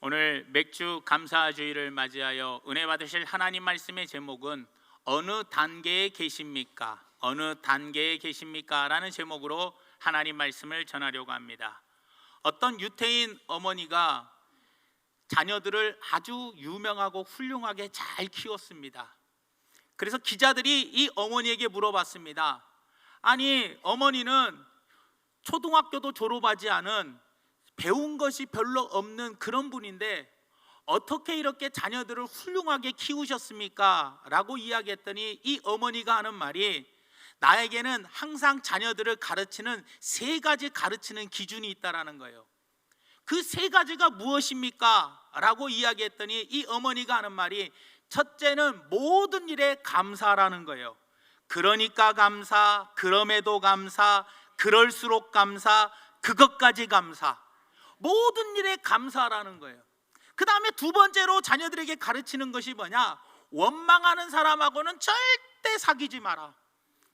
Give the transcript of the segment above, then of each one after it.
오늘 맥주 감사주의를 맞이하여 은혜 받으실 하나님 말씀의 제목은 어느 단계에 계십니까? 어느 단계에 계십니까? 라는 제목으로 하나님 말씀을 전하려고 합니다. 어떤 유태인 어머니가 자녀들을 아주 유명하고 훌륭하게 잘 키웠습니다. 그래서 기자들이 이 어머니에게 물어봤습니다. 아니, 어머니는 초등학교도 졸업하지 않은 배운 것이 별로 없는 그런 분인데 어떻게 이렇게 자녀들을 훌륭하게 키우셨습니까? 라고 이야기했더니 이 어머니가 하는 말이, 나에게는 항상 자녀들을 가르치는 세 가지 가르치는 기준이 있다라는 거예요. 그 세 가지가 무엇입니까? 라고 이야기했더니 이 어머니가 하는 말이, 첫째는 모든 일에 감사라는 거예요. 그러니까 감사, 그럼에도 감사, 그럴수록 감사, 그것까지 감사. 모든 일에 감사라는 거예요. 그 다음에 두 번째로 자녀들에게 가르치는 것이 뭐냐? 원망하는 사람하고는 절대 사귀지 마라.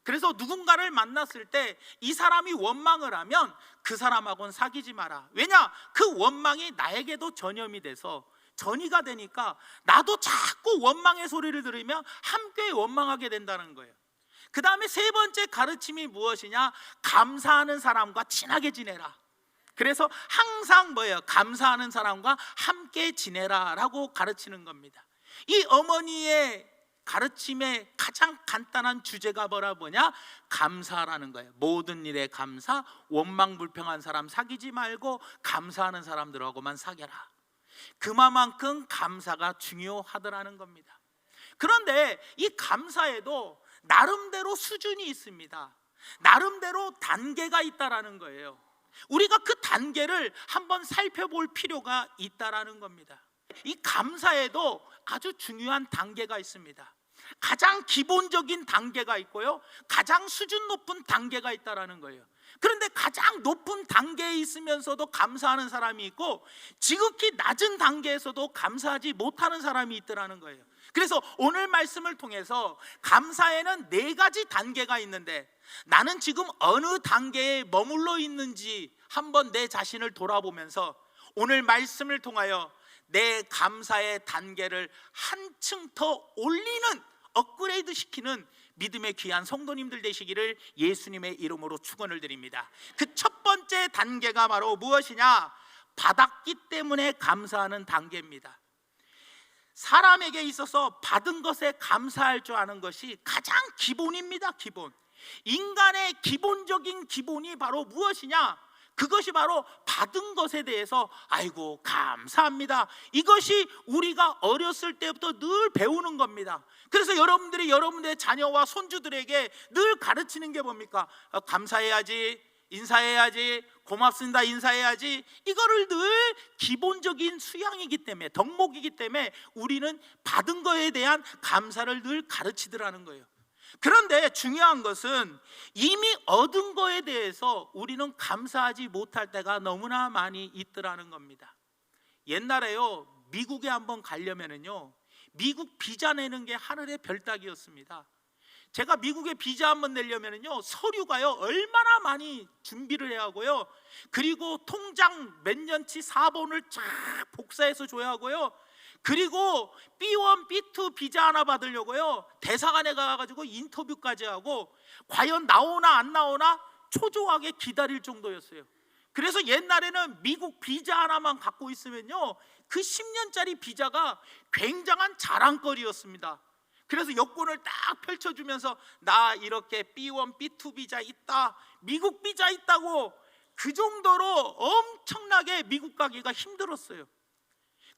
그래서 누군가를 만났을 때 이 사람이 원망을 하면 그 사람하고는 사귀지 마라. 왜냐? 그 원망이 나에게도 전염이 돼서 전이가 되니까 나도 자꾸 원망의 소리를 들으면 함께 원망하게 된다는 거예요. 그 다음에 세 번째 가르침이 무엇이냐? 감사하는 사람과 친하게 지내라. 그래서 항상 뭐예요? 감사하는 사람과 함께 지내라 라고 가르치는 겁니다. 이 어머니의 가르침의 가장 간단한 주제가 뭐냐? 감사라는 거예요. 모든 일에 감사, 원망 불평한 사람 사귀지 말고 감사하는 사람들하고만 사귀라. 그만큼 감사가 중요하더라는 겁니다. 그런데 이 감사에도 나름대로 수준이 있습니다. 나름대로 단계가 있다라는 거예요. 우리가 그 단계를 한번 살펴볼 필요가 있다라는 겁니다. 이 감사에도 아주 중요한 단계가 있습니다. 가장 기본적인 단계가 있고요, 가장 수준 높은 단계가 있다라는 거예요. 그런데 가장 높은 단계에 있으면서도 감사하는 사람이 있고 지극히 낮은 단계에서도 감사하지 못하는 사람이 있더라는 거예요. 그래서 오늘 말씀을 통해서 감사에는 네 가지 단계가 있는데 나는 지금 어느 단계에 머물러 있는지 한번 내 자신을 돌아보면서 오늘 말씀을 통하여 내 감사의 단계를 한층 더 올리는, 업그레이드 시키는 믿음의 귀한 성도님들 되시기를 예수님의 이름으로 축원을 드립니다. 그 첫 번째 단계가 바로 무엇이냐? 받았기 때문에 감사하는 단계입니다. 사람에게 있어서 받은 것에 감사할 줄 아는 것이 가장 기본입니다. 기본. 인간의 기본적인 기본이 바로 무엇이냐? 그것이 바로 받은 것에 대해서 아이고 감사합니다. 이것이 우리가 어렸을 때부터 늘 배우는 겁니다. 그래서 여러분들이 여러분들의 자녀와 손주들에게 늘 가르치는 게 뭡니까? 감사해야지, 인사해야지, 고맙습니다, 인사해야지. 이거를 늘 기본적인 수양이기 때문에, 덕목이기 때문에 우리는 받은 거에 대한 감사를 늘 가르치더라는 거예요. 그런데 중요한 것은 이미 얻은 거에 대해서 우리는 감사하지 못할 때가 너무나 많이 있더라는 겁니다. 옛날에요, 미국에 한번 가려면은요, 미국 비자 내는 게 하늘의 별 따기였습니다. 제가 미국에 비자 한번 내려면은요, 서류가요 얼마나 많이 준비를 해야 하고요, 그리고 통장 몇 년치 사본을 쫙 복사해서 줘야 하고요, 그리고 B1, B2 비자 하나 받으려고요 대사관에 가가지고 인터뷰까지 하고 과연 나오나 안 나오나 초조하게 기다릴 정도였어요. 그래서 옛날에는 미국 비자 하나만 갖고 있으면요 그 10년짜리 비자가 굉장한 자랑거리였습니다. 그래서 여권을 딱 펼쳐주면서 나 이렇게 B1, B2 비자 있다, 미국 비자 있다고, 그 정도로 엄청나게 미국 가기가 힘들었어요.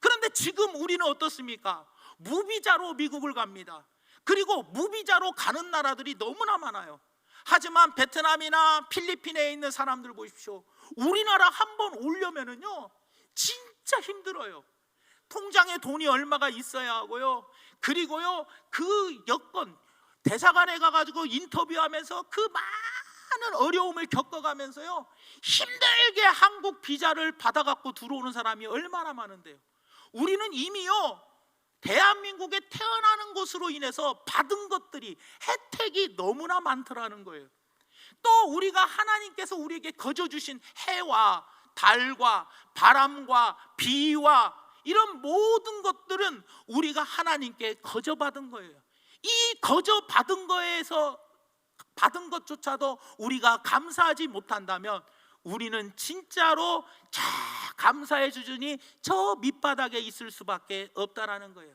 그런데 지금 우리는 어떻습니까? 무비자로 미국을 갑니다. 그리고 무비자로 가는 나라들이 너무나 많아요. 하지만 베트남이나 필리핀에 있는 사람들 보십시오. 우리나라 한번 오려면은요 진짜 힘들어요. 통장에 돈이 얼마가 있어야 하고요, 그리고요 그 여권 대사관에 가가지고 인터뷰하면서 그 많은 어려움을 겪어가면서요 힘들게 한국 비자를 받아갖고 들어오는 사람이 얼마나 많은데요. 우리는 이미요 대한민국에 태어나는 것으로 인해서 받은 것들이, 혜택이 너무나 많더라는 거예요. 또 우리가 하나님께서 우리에게 거저 주신 해와 달과 바람과 비와 이런 모든 것들은 우리가 하나님께 거저받은 거예요. 이 거저받은 거에서 받은 것조차도 우리가 감사하지 못한다면 우리는 진짜로 저 감사의 수준이 저 밑바닥에 있을 수밖에 없다라는 거예요.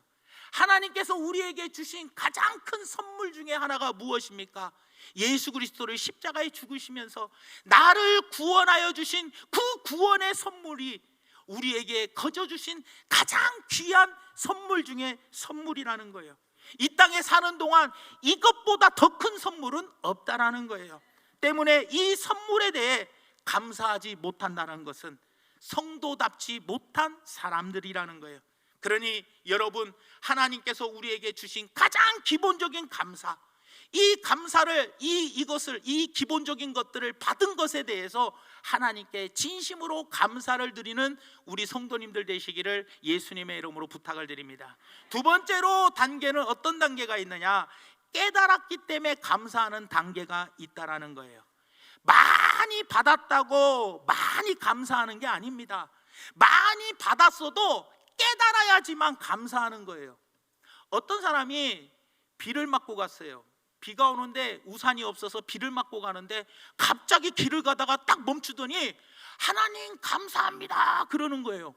하나님께서 우리에게 주신 가장 큰 선물 중에 하나가 무엇입니까? 예수 그리스도를 십자가에 죽으시면서 나를 구원하여 주신 그 구원의 선물이 우리에게 거저 주신 가장 귀한 선물 중에 선물이라는 거예요. 이 땅에 사는 동안 이것보다 더 큰 선물은 없다라는 거예요. 때문에 이 선물에 대해 감사하지 못한다는 것은 성도답지 못한 사람들이라는 거예요. 그러니 여러분, 하나님께서 우리에게 주신 가장 기본적인 감사, 이 감사를 이 기본적인 것들을 받은 것에 대해서 하나님께 진심으로 감사를 드리는 우리 성도님들 되시기를 예수님의 이름으로 부탁을 드립니다. 두 번째로 단계는 어떤 단계가 있느냐? 깨달았기 때문에 감사하는 단계가 있다라는 거예요. 많이 받았다고 많이 감사하는 게 아닙니다. 많이 받았어도 깨달아야지만 감사하는 거예요. 어떤 사람이 비를 맞고 갔어요. 비가 오는데 우산이 없어서 비를 맞고 가는데 갑자기 길을 가다가 딱 멈추더니 하나님 감사합니다 그러는 거예요.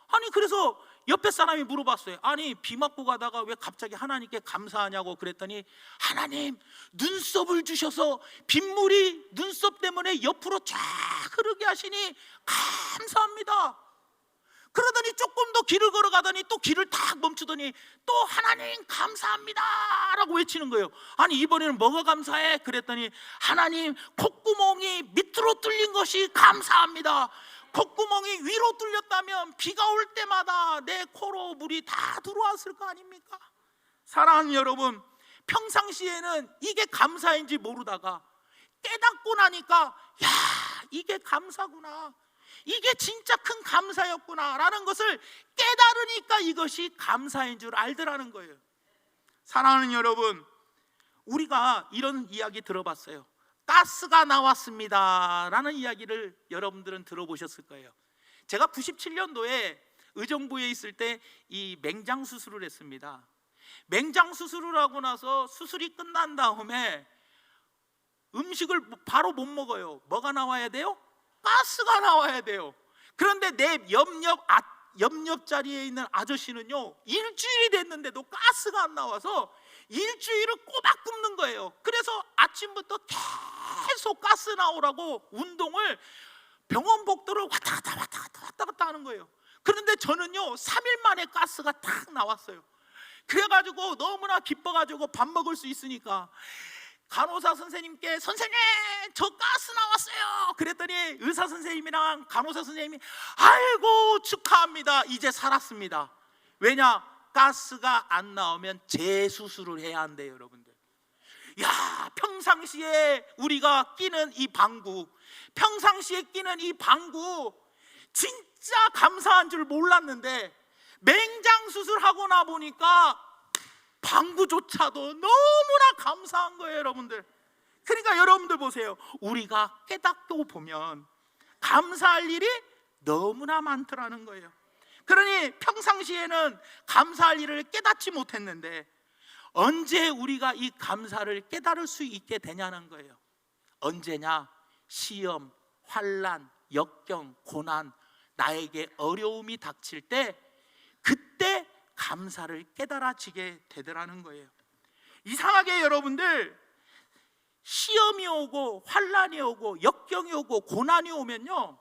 아니, 그래서 옆에 사람이 물어봤어요. 아니, 비 맞고 가다가 왜 갑자기 하나님께 감사하냐고 그랬더니 하나님 눈썹을 주셔서 빗물이 눈썹 때문에 옆으로 쫙 흐르게 하시니 감사합니다. 그러더니 조금 더 길을 걸어가더니 또 길을 딱 멈추더니 또 하나님 감사합니다 라고 외치는 거예요. 아니, 이번에는 뭐가 감사해? 그랬더니 하나님 콧구멍이 밑으로 뚫린 것이 감사합니다. 콧구멍이 위로 뚫렸다면 비가 올 때마다 내 코로 물이 다 들어왔을 거 아닙니까? 사랑하는 여러분, 평상시에는 이게 감사인지 모르다가 깨닫고 나니까 야, 이게 감사구나, 이게 진짜 큰 감사였구나 라는 것을 깨달으니까 이것이 감사인 줄 알더라는 거예요. 사랑하는 여러분, 우리가 이런 이야기 들어봤어요. 가스가 나왔습니다 라는 이야기를 여러분들은 들어보셨을 거예요. 제가 97년도에 의정부에 있을 때 이 맹장 수술을 했습니다. 맹장 수술을 하고 나서 수술이 끝난 다음에 음식을 바로 못 먹어요. 뭐가 나와야 돼요? 가스가 나와야 돼요. 그런데 내 옆 자리에 있는 아저씨는요, 일주일이 됐는데도 가스가 안 나와서 일주일을 꼬박 굶는 거예요. 그래서 아침부터 계속 가스 나오라고 운동을 병원 복도를 왔다 갔다 하는 거예요. 그런데 저는요 3일 만에 가스가 탁 나왔어요. 그래가지고 너무나 기뻐가지고 밥 먹을 수 있으니까 간호사 선생님께 선생님 저 가스 나왔어요 그랬더니 의사 선생님이랑 간호사 선생님이 아이고 축하합니다, 이제 살았습니다. 왜냐? 가스가 안 나오면 재수술을 해야 한대요. 여러분들, 야, 평상시에 우리가 끼는 이 방구, 평상시에 끼는 이 방구 진짜 감사한 줄 몰랐는데 맹장 수술하고 나 보니까 방구조차도 너무나 감사한 거예요. 여러분들, 그러니까 여러분들 보세요. 우리가 깨닫고 보면 감사할 일이 너무나 많더라는 거예요. 그러니 평상시에는 감사할 일을 깨닫지 못했는데 언제 우리가 이 감사를 깨달을 수 있게 되냐는 거예요. 언제냐? 시험, 환난, 역경, 고난, 나에게 어려움이 닥칠 때 그때 감사를 깨달아지게 되더라는 거예요. 이상하게 여러분들, 시험이 오고 환난이 오고 역경이 오고 고난이 오면요,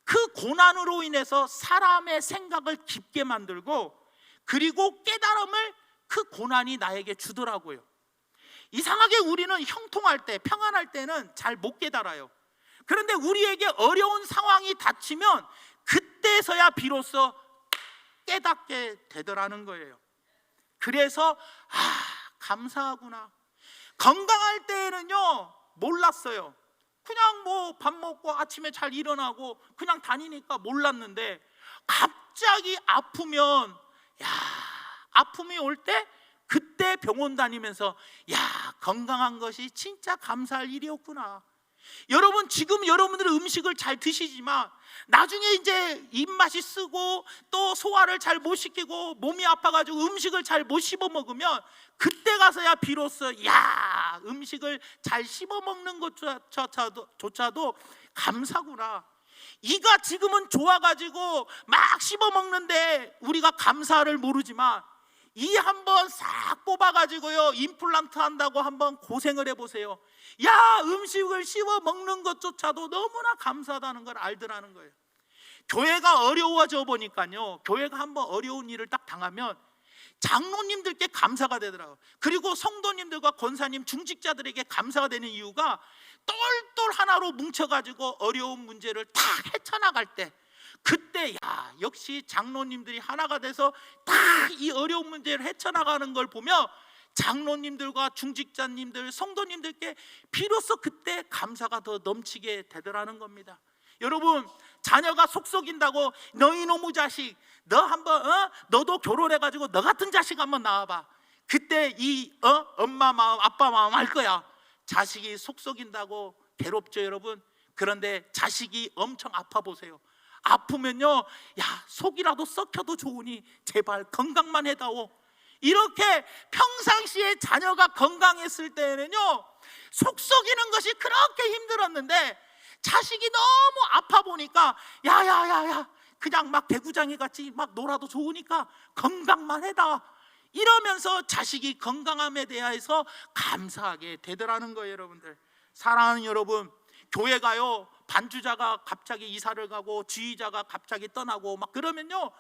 그 고난으로 인해서 사람의 생각을 깊게 만들고 그리고 깨달음을 그 고난이 나에게 주더라고요. 이상하게 우리는 형통할 때, 평안할 때는 잘 못 깨달아요. 그런데 우리에게 어려운 상황이 닥치면 그때서야 비로소 깨닫게 되더라는 거예요. 그래서 감사하구나. 건강할 때에는요 몰랐어요. 그냥 뭐 밥 먹고 아침에 잘 일어나고 그냥 다니니까 몰랐는데 갑자기 아프면, 아픔이 올 때 그때 병원 다니면서 건강한 것이 진짜 감사할 일이었구나. 여러분, 지금 여러분들은 음식을 잘 드시지만 나중에 이제 입맛이 쓰고 또 소화를 잘 못 시키고 몸이 아파가지고 음식을 잘 못 씹어 먹으면 그때 가서야 비로소 야, 음식을 잘 씹어 먹는 것조차도 감사구나. 이가 지금은 좋아가지고 막 씹어 먹는데 우리가 감사를 모르지만 이 한번 싹 뽑아가지고요, 임플란트 한다고 한번 고생을 해보세요. 야, 음식을 씹어 먹는 것조차도 너무나 감사하다는 걸 알더라는 거예요. 교회가 어려워져 보니까요, 교회가 한번 어려운 일을 딱 당하면 장로님들께 감사가 되더라고요. 그리고 성도님들과 권사님, 중직자들에게 감사가 되는 이유가 똘똘 하나로 뭉쳐가지고 어려운 문제를 다 헤쳐나갈 때, 그때 야, 역시 장로님들이 하나가 돼서 다 이 어려운 문제를 헤쳐나가는 걸 보며 장로님들과 중직자님들, 성도님들께 비로소 그때 감사가 더 넘치게 되더라는 겁니다. 여러분, 자녀가 속썩인다고 너희 놈의 자식, 너 한번 너도 결혼해가지고 너 같은 자식 한번 낳아봐. 그때 이 엄마 마음, 아빠 마음 알 거야. 자식이 속썩인다고 괴롭죠, 여러분. 그런데 자식이 엄청 아파 보세요. 아프면요, 야, 속이라도 썩혀도 좋으니 제발 건강만 해다오. 이렇게 평상시에 자녀가 건강했을 때는요, 속썩이는 것이 그렇게 힘들었는데 자식이 너무 아파 보니까 야야야야, 그냥 막 배구장이 같이 막 놀아도 좋으니까 건강만 해다, 이러면서 자식이 건강함에 대해서 감사하게 되더라는 거예요. 여러분들, 사랑하는 여러분, 교회가요, 반주자가 갑자기 이사를 가고 지휘자가 갑자기 떠나고 막 그러면요,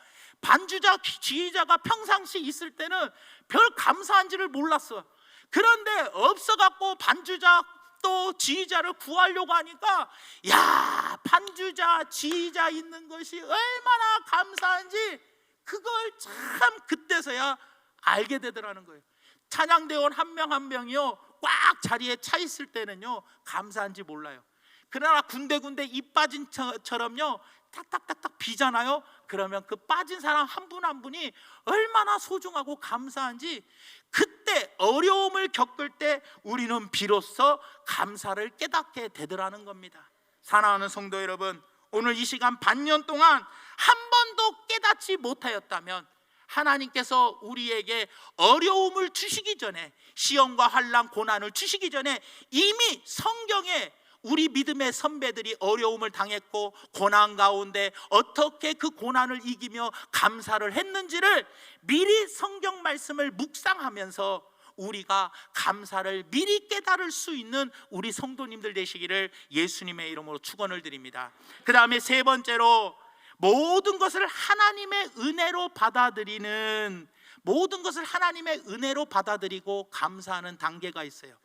반주자, 지휘자가 평상시 있을 때는 별 감사한지를 몰랐어. 그런데 없어갖고 반주자 또 지휘자를 구하려고 하니까 야, 반주자, 지휘자 있는 것이 얼마나 감사한지 그걸 참 그때서야 알게 되더라는 거예요. 찬양대원 한 명 한 명이요, 꽉 자리에 차 있을 때는요 감사한지 몰라요. 그러나 군데군데 입 빠진 처럼요 탁탁탁탁 비잖아요. 그러면 그 빠진 사람 한 분 한 분이 얼마나 소중하고 감사한지 그때 어려움을 겪을 때 우리는 비로소 감사를 깨닫게 되더라는 겁니다. 사랑하는 성도 여러분, 오늘 이 시간 반년 동안 한 번도 깨닫지 못하였다면 하나님께서 우리에게 어려움을 주시기 전에, 시험과 환난, 고난을 주시기 전에 이미 성경에 우리 믿음의 선배들이 어려움을 당했고 고난 가운데 어떻게 그 고난을 이기며 감사를 했는지를 미리 성경 말씀을 묵상하면서 우리가 감사를 미리 깨달을 수 있는 우리 성도님들 되시기를 예수님의 이름으로 축원을 드립니다. 그 다음에 세 번째로, 모든 것을 하나님의 은혜로 받아들이는, 모든 것을 하나님의 은혜로 받아들이고 감사하는 단계가 있어요.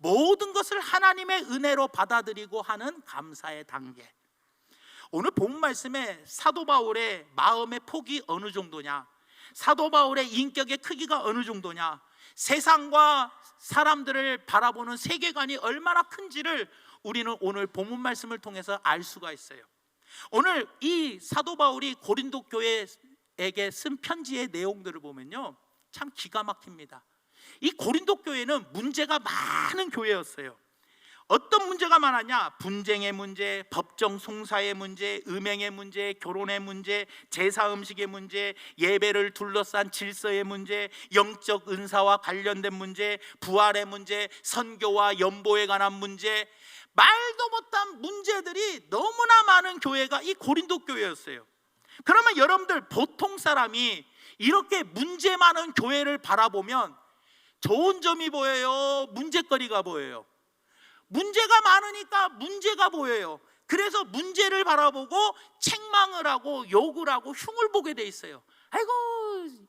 모든 것을 하나님의 은혜로 받아들이고 하는 감사의 단계. 오늘 본 말씀에 사도 바울의 마음의 폭이 어느 정도냐, 사도 바울의 인격의 크기가 어느 정도냐, 세상과 사람들을 바라보는 세계관이 얼마나 큰지를 우리는 오늘 본문 말씀을 통해서 알 수가 있어요. 오늘 이 사도 바울이 고린도 교회에게 쓴 편지의 내용들을 보면요 참 기가 막힙니다. 이 고린도 교회는 문제가 많은 교회였어요. 어떤 문제가 많았냐? 분쟁의 문제, 법정 송사의 문제, 음행의 문제, 결혼의 문제, 제사 음식의 문제, 예배를 둘러싼 질서의 문제, 영적 은사와 관련된 문제, 부활의 문제, 선교와 연보에 관한 문제, 말도 못한 문제들이 너무나 많은 교회가 이 고린도 교회였어요. 그러면 여러분들, 보통 사람이 이렇게 문제 많은 교회를 바라보면 좋은 점이 보여요? 문제거리가 보여요? 문제가 많으니까 문제가 보여요. 그래서 문제를 바라보고 책망을 하고 욕을 하고 흉을 보게 돼 있어요. 아이고,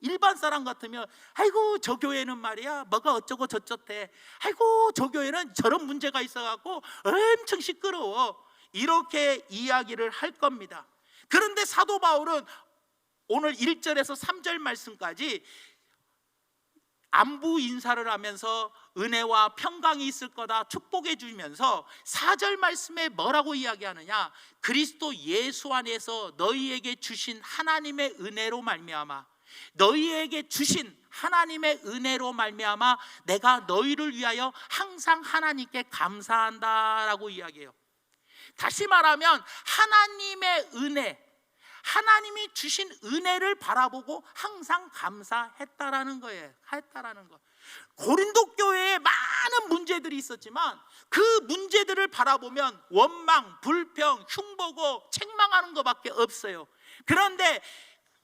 일반 사람 같으면 아이고 저 교회는 말이야 뭐가 어쩌고 저쩌대, 아이고 저 교회는 저런 문제가 있어갖고 엄청 시끄러워, 이렇게 이야기를 할 겁니다. 그런데 사도 바울은 오늘 1절에서 3절 말씀까지 안부 인사를 하면서 은혜와 평강이 있을 거다 축복해 주면서 4절 말씀에 뭐라고 이야기하느냐, 그리스도 예수 안에서 너희에게 주신 하나님의 은혜로 말미암아, 너희에게 주신 하나님의 은혜로 말미암아 내가 너희를 위하여 항상 하나님께 감사한다라고 이야기해요. 다시 말하면 하나님의 은혜, 하나님이 주신 은혜를 바라보고 항상 감사했다라는 거예요. 했다라는 거. 고린도 교회에 많은 문제들이 있었지만 그 문제들을 바라보면 원망, 불평, 흉보고 책망하는 것밖에 없어요. 그런데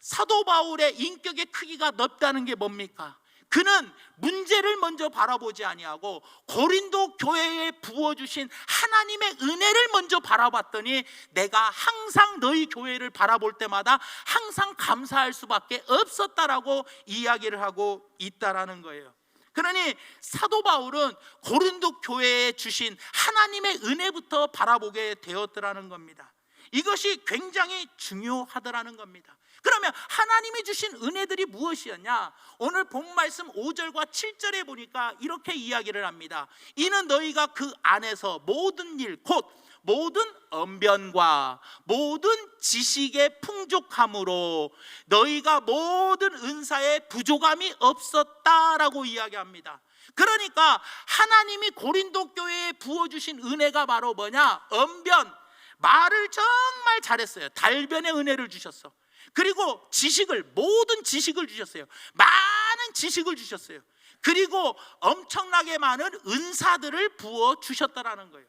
사도 바울의 인격의 크기가 넓다는 게 뭡니까? 그는 문제를 먼저 바라보지 아니하고 고린도 교회에 부어주신 하나님의 은혜를 먼저 바라봤더니 내가 항상 너희 교회를 바라볼 때마다 항상 감사할 수밖에 없었다라고 이야기를 하고 있다라는 거예요. 그러니 사도 바울은 고린도 교회에 주신 하나님의 은혜부터 바라보게 되었더라는 겁니다. 이것이 굉장히 중요하더라는 겁니다. 그러면 하나님이 주신 은혜들이 무엇이었냐? 오늘 본 말씀 5절과 7절에 보니까 이렇게 이야기를 합니다. 이는 너희가 그 안에서 모든 일 곧 모든 언변과 모든 지식의 풍족함으로 너희가 모든 은사에 부족함이 없었다라고 이야기합니다. 그러니까 하나님이 고린도 교회에 부어주신 은혜가 바로 뭐냐? 언변, 말을 정말 잘했어요. 달변의 은혜를 주셨어. 그리고 지식을, 모든 지식을 주셨어요. 많은 지식을 주셨어요. 그리고 엄청나게 많은 은사들을 부어 주셨다라는 거예요.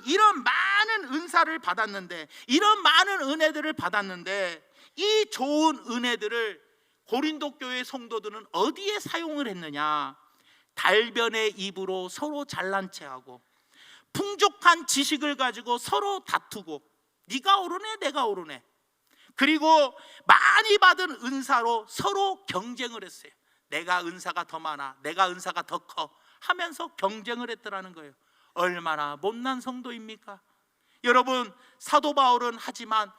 이런 많은 은사를 받았는데, 이런 많은 은혜들을 받았는데, 이 좋은 은혜들을 고린도 교회 성도들은 어디에 사용을 했느냐? 달변의 입으로 서로 잘난 체하고 풍족한 지식을 가지고 서로 다투고 네가 옳으네 내가 옳으네, 그리고 많이 받은 은사로 서로 경쟁을 했어요. 내가 은사가 더 많아, 내가 은사가 더 커 하면서 경쟁을 했더라는 거예요. 얼마나 못난 성도입니까? 여러분, 사도 바울은 하지만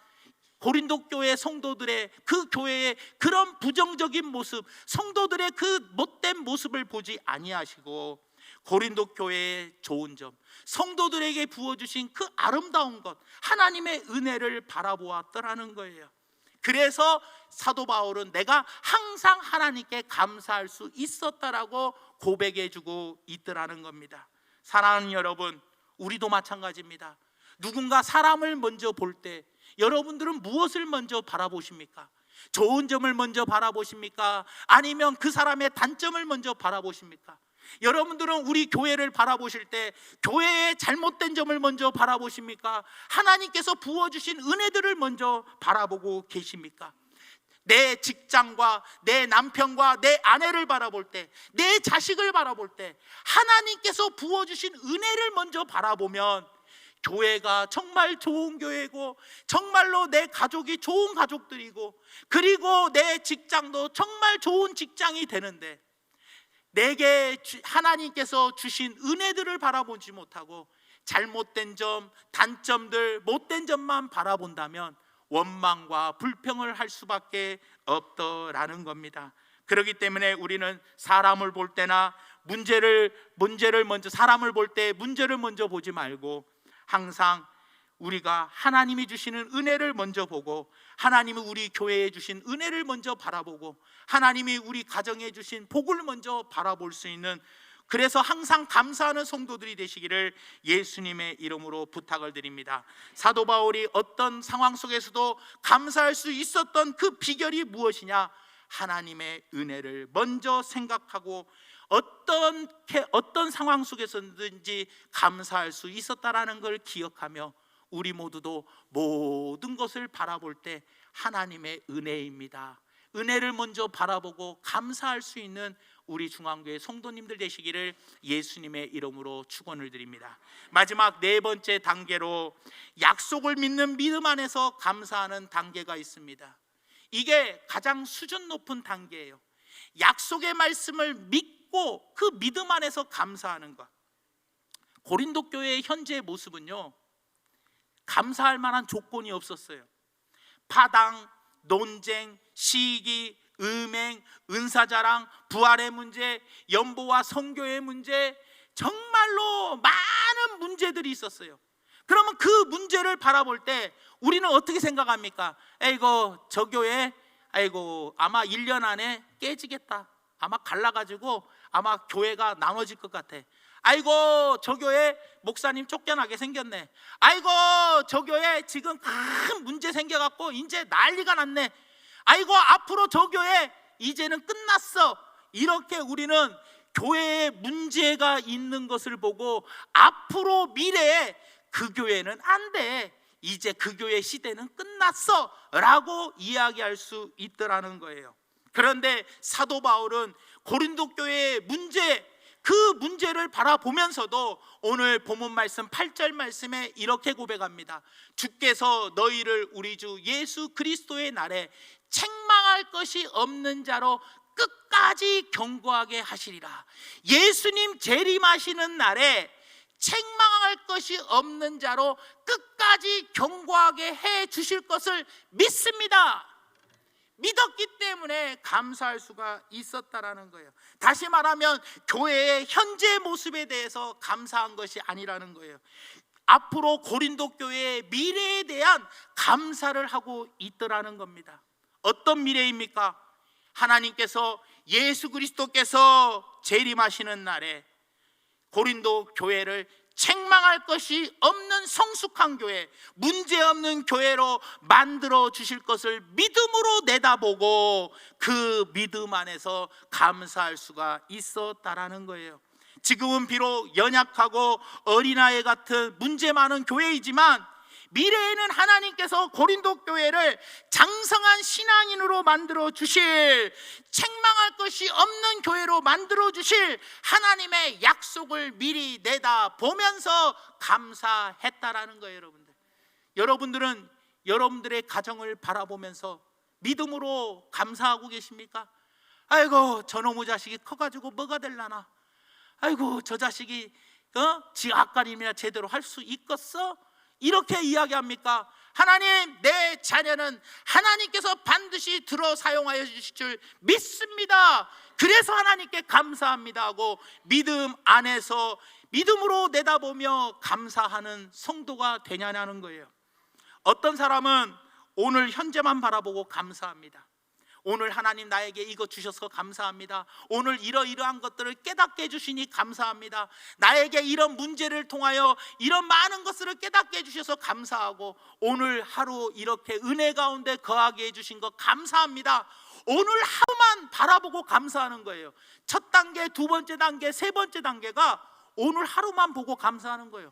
고린도 교회 성도들의 그 교회의 그런 부정적인 모습, 성도들의 그 못된 모습을 보지 아니하시고 고린도 교회의 좋은 점, 성도들에게 부어주신 그 아름다운 것, 하나님의 은혜를 바라보았더라는 거예요. 그래서 사도 바울은 내가 항상 하나님께 감사할 수 있었다라고 고백해주고 있더라는 겁니다. 사랑하는 여러분, 우리도 마찬가지입니다. 누군가 사람을 먼저 볼 때 여러분들은 무엇을 먼저 바라보십니까? 좋은 점을 먼저 바라보십니까? 아니면 그 사람의 단점을 먼저 바라보십니까? 여러분들은 우리 교회를 바라보실 때 교회의 잘못된 점을 먼저 바라보십니까? 하나님께서 부어주신 은혜들을 먼저 바라보고 계십니까? 내 직장과 내 남편과 내 아내를 바라볼 때, 내 자식을 바라볼 때 하나님께서 부어주신 은혜를 먼저 바라보면 교회가 정말 좋은 교회고, 정말로 내 가족이 좋은 가족들이고, 그리고 내 직장도 정말 좋은 직장이 되는데, 내게 하나님께서 주신 은혜들을 바라보지 못하고 잘못된 점, 단점들, 못된 점만 바라본다면 원망과 불평을 할 수밖에 없더라는 겁니다. 그렇기 때문에 우리는 사람을 볼 때나 문제를 먼저, 사람을 볼 때 문제를 먼저 보지 말고 항상 우리가 하나님이 주시는 은혜를 먼저 보고, 하나님이 우리 교회에 주신 은혜를 먼저 바라보고, 하나님이 우리 가정에 주신 복을 먼저 바라볼 수 있는, 그래서 항상 감사하는 성도들이 되시기를 예수님의 이름으로 부탁을 드립니다. 사도 바울이 어떤 상황 속에서도 감사할 수 있었던 그 비결이 무엇이냐? 하나님의 은혜를 먼저 생각하고 어떤 상황 속에서든지 감사할 수 있었다라는 걸 기억하며 우리 모두도 모든 것을 바라볼 때 하나님의 은혜입니다. 은혜를 먼저 바라보고 감사할 수 있는 우리 중앙교회 성도님들 되시기를 예수님의 이름으로 축원을 드립니다. 마지막 네 번째 단계로 약속을 믿는 믿음 안에서 감사하는 단계가 있습니다. 이게 가장 수준 높은 단계예요. 약속의 말씀을 믿고 그 믿음 안에서 감사하는 것. 고린도 교회의 현재의 모습은요, 감사할 만한 조건이 없었어요. 파당, 논쟁, 시기, 음행, 은사자랑, 부활의 문제, 연보와 선교의 문제, 정말로 많은 문제들이 있었어요. 그러면 그 문제를 바라볼 때 우리는 어떻게 생각합니까? 에이고 저 교회 아마 1년 안에 깨지겠다, 아마 갈라가지고 아마 교회가 나눠질 것 같아, 아이고 저 교회 목사님 쫓겨나게 생겼네. 아이고 저 교회 지금 큰 문제 생겨갖고 이제 난리가 났네. 아이고 앞으로 저 교회 이제는 끝났어. 이렇게 우리는 교회에 문제가 있는 것을 보고 앞으로 미래에 그 교회는 안 돼, 이제 그 교회 시대는 끝났어 라고 이야기할 수 있더라는 거예요. 그런데 사도 바울은 고린도 교회의 문제, 그 문제를 바라보면서도 오늘 본문 말씀 8절 말씀에 이렇게 고백합니다. 주께서 너희를 우리 주 예수 그리스도의 날에 책망할 것이 없는 자로 끝까지 경고하게 하시리라. 예수님 재림하시는 날에 책망할 것이 없는 자로 끝까지 경고하게 해 주실 것을 믿습니다. 믿었기 때문에 감사할 수가 있었다라는 거예요. 다시 말하면 교회의 현재 모습에 대해서 감사한 것이 아니라는 거예요. 앞으로 고린도 교회의 미래에 대한 감사를 하고 있더라는 겁니다. 어떤 미래입니까? 하나님께서 예수 그리스도께서 재림하시는 날에 고린도 교회를 책망할 것이 없는 성숙한 교회, 문제없는 교회로 만들어 주실 것을 믿음으로 내다보고 그 믿음 안에서 감사할 수가 있었다라는 거예요. 지금은 비록 연약하고 어린아이 같은 문제 많은 교회이지만 미래에는 하나님께서 고린도 교회를 장성한 신앙인으로 만들어 주실, 책망할 것이 없는 교회로 만들어 주실 하나님의 약속을 미리 내다보면서 감사했다라는 거예요. 여러분들은 여러분들의 가정을 바라보면서 믿음으로 감사하고 계십니까? 아이고 저놈의 자식이 커가지고 뭐가 될라나, 아이고 저 자식이 지 앞가림이나 제대로 할 수 있겠어? 이렇게 이야기합니까? 하나님, 내 자녀는 하나님께서 반드시 들어 사용하여 주실 줄 믿습니다. 그래서 하나님께 감사합니다 하고 믿음 안에서 믿음으로 내다보며 감사하는 성도가 되냐는 거예요. 어떤 사람은 오늘 현재만 바라보고 감사합니다. 오늘 하나님 나에게 이거 주셔서 감사합니다. 오늘 이러이러한 것들을 깨닫게 해주시니 감사합니다. 나에게 이런 문제를 통하여 이런 많은 것들을 깨닫게 해주셔서 감사하고 오늘 하루 이렇게 은혜 가운데 거하게 해주신 것 감사합니다. 오늘 하루만 바라보고 감사하는 거예요. 첫 단계, 두 번째 단계, 세 번째 단계가 오늘 하루만 보고 감사하는 거예요.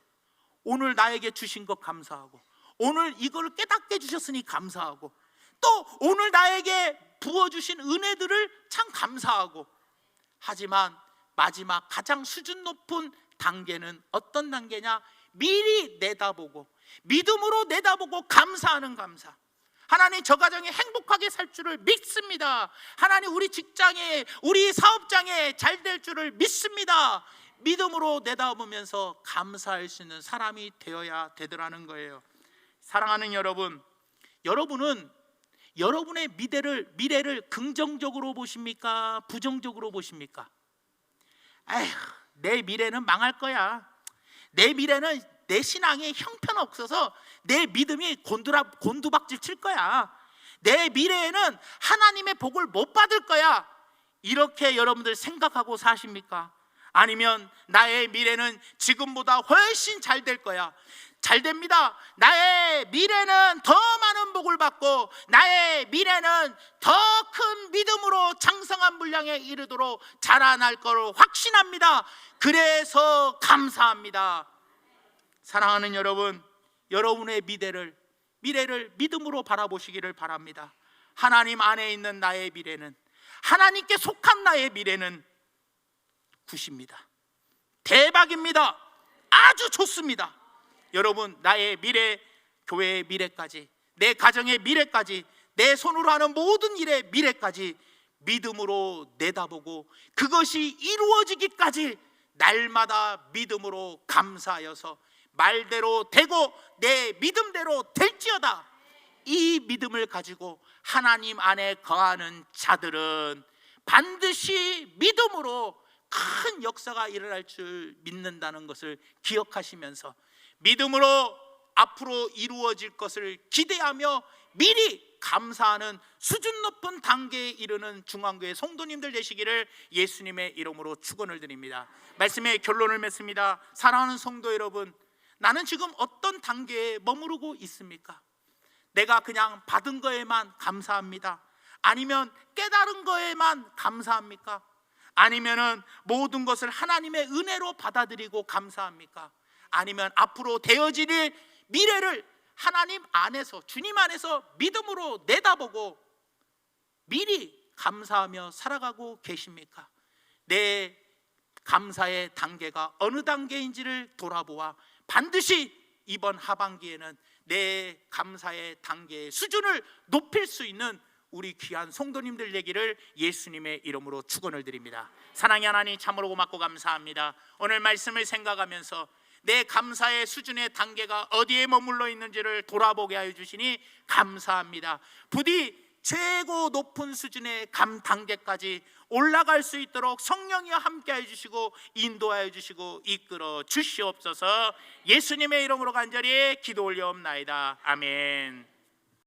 오늘 나에게 주신 것 감사하고, 오늘 이걸 깨닫게 해주셨으니 감사하고, 또 오늘 나에게 부어주신 은혜들을 참 감사하고, 하지만 마지막 가장 수준 높은 단계는 어떤 단계냐? 미리 내다보고 믿음으로 내다보고 감사하는 감사. 하나님, 저 가정이 행복하게 살 줄을 믿습니다. 하나님, 우리 직장에, 우리 사업장에 잘 될 줄을 믿습니다. 믿음으로 내다보면서 감사할 수 있는 사람이 되어야 되더라는 거예요. 사랑하는 여러분, 여러분은 여러분의 미래를 긍정적으로 보십니까? 부정적으로 보십니까? 에휴, 내 미래는 망할 거야. 내 미래는 내 신앙에 형편없어서 내 믿음이 곤두박질 칠 거야. 내 미래에는 하나님의 복을 못 받을 거야. 이렇게 여러분들 생각하고 사십니까? 아니면 나의 미래는 지금보다 훨씬 잘 될 거야. 잘 됩니다. 나의 미래는 더 많은 복을 받고 나의 미래는 더 큰 믿음으로 장성한 분량에 이르도록 자라날 걸 확신합니다. 그래서 감사합니다. 사랑하는 여러분, 여러분의 미래를 믿음으로 바라보시기를 바랍니다. 하나님 안에 있는 나의 미래는, 하나님께 속한 나의 미래는 굿입니다. 대박입니다. 아주 좋습니다. 여러분, 나의 미래, 교회의 미래까지, 내 가정의 미래까지, 내 손으로 하는 모든 일의 미래까지 믿음으로 내다보고 그것이 이루어지기까지 날마다 믿음으로 감사하여서 말대로 되고 내 믿음대로 될지어다. 이 믿음을 가지고 하나님 안에 거하는 자들은 반드시 믿음으로 큰 역사가 일어날 줄 믿는다는 것을 기억하시면서 믿음으로 앞으로 이루어질 것을 기대하며 미리 감사하는 수준 높은 단계에 이르는 중앙교회 성도님들 되시기를 예수님의 이름으로 축원을 드립니다. 말씀의 결론을 맺습니다. 사랑하는 성도 여러분, 나는 지금 어떤 단계에 머무르고 있습니까? 내가 그냥 받은 거에만 감사합니다? 아니면 깨달은 거에만 감사합니까? 아니면은 모든 것을 하나님의 은혜로 받아들이고 감사합니까? 아니면 앞으로 되어질 미래를 하나님 안에서, 주님 안에서 믿음으로 내다보고 미리 감사하며 살아가고 계십니까? 내 감사의 단계가 어느 단계인지를 돌아보아 반드시 이번 하반기에는 내 감사의 단계의 수준을 높일 수 있는 우리 귀한 성도님들 되기를 예수님의 이름으로 축원을 드립니다. 사랑의 하나님, 참으로 고맙고 감사합니다. 오늘 말씀을 생각하면서 내 감사의 수준의 단계가 어디에 머물러 있는지를 돌아보게 하여 주시니 감사합니다. 부디 최고 높은 수준의 단계까지 올라갈 수 있도록 성령이여 함께해 주시고 인도하여 주시고 이끌어 주시옵소서. 예수님의 이름으로 간절히 기도 올려옵나이다. 아멘.